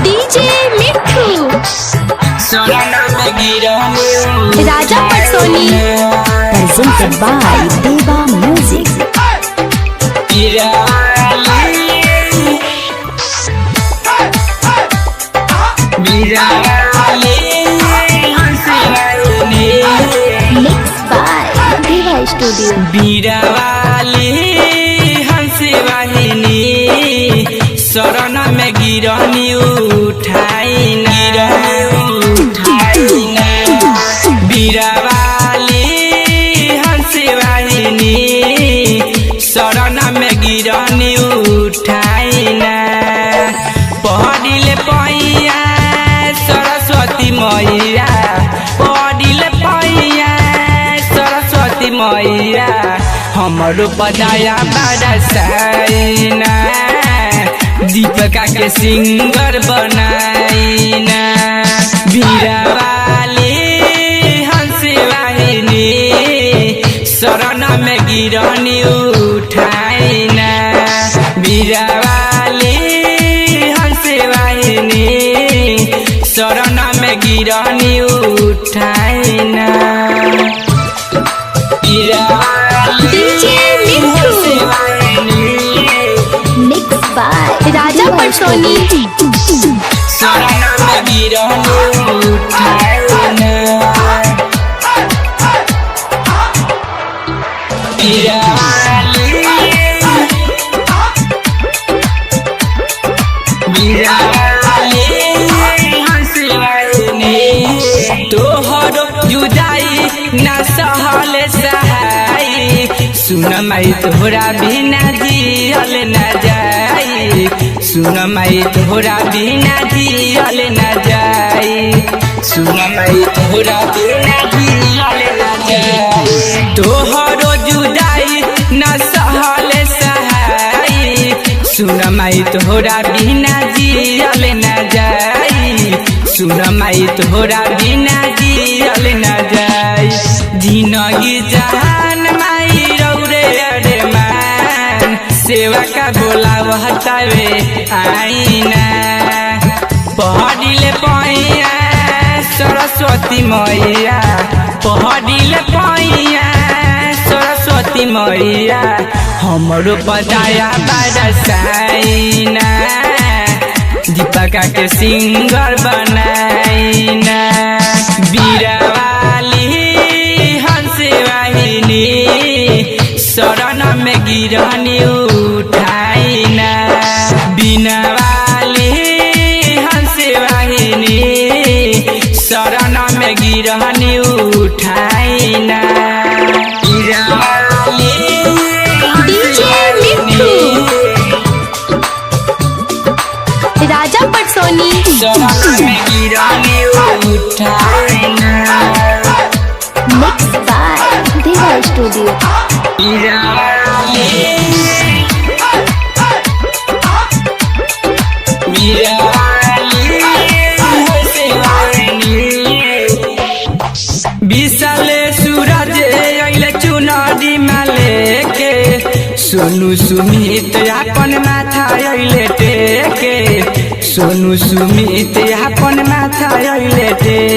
DJ Mithu Raja Patsoni presented by Deva Music। Mixed by Deva Studio। बीरावाली हंसी वाहिनी शरण में गिरनी उठाई बीरावाली हंसी वाहिनी शरण में गिरनी उठाई पढ़िले पैया सरस्वती मैया पढ़िले पैया सरस्वती मैया हमरो बदाया बरसाइना दीपिका के सिंगर बनाइना बीरावाली हंसी वाहिनी शरण में गिरनी उठाइना बीरावाली हंसी वाहिनी शरण में गिरनी उठाइना डीजे मिठू Mixed by राजा पटसोनी शरण में गिरनी उठाइना तोहर जुदाई न सहल सहाई सुन माई तोहरा बिना जियल न जाई सुन माई तोहरा बिना जियल न जाई सुन माई तोहरा बिना जियल न जाई तोहर जुदाई न सहल सहाई सुन माई तोहरा बिना जियल न जाई सुन माई तोहरा बिना जियल न जाई जिंदगी जहान माई रौरे अरे मान सेवा का बोला हटावे आईना पढ़िले पैया सरस्वती मैया पढ़िले पैया सरस्वती मैया हमरो बदाया बरसाइना दीपिका के सिंगर बनाइना बीरावाली हंसी वाहिनी शरण में गिरनी उठाइना बीनावाली हंसी वाहिनी शरण में गिरनी उठाइना DJ Mithu Raja Patsoni Mixed by Deva Studio। विशाले सूरज अइले चुनरी माले के सोनू सुमित अपन माथा अइले टेके सोनू सुमित अपन माथा अइले टेके।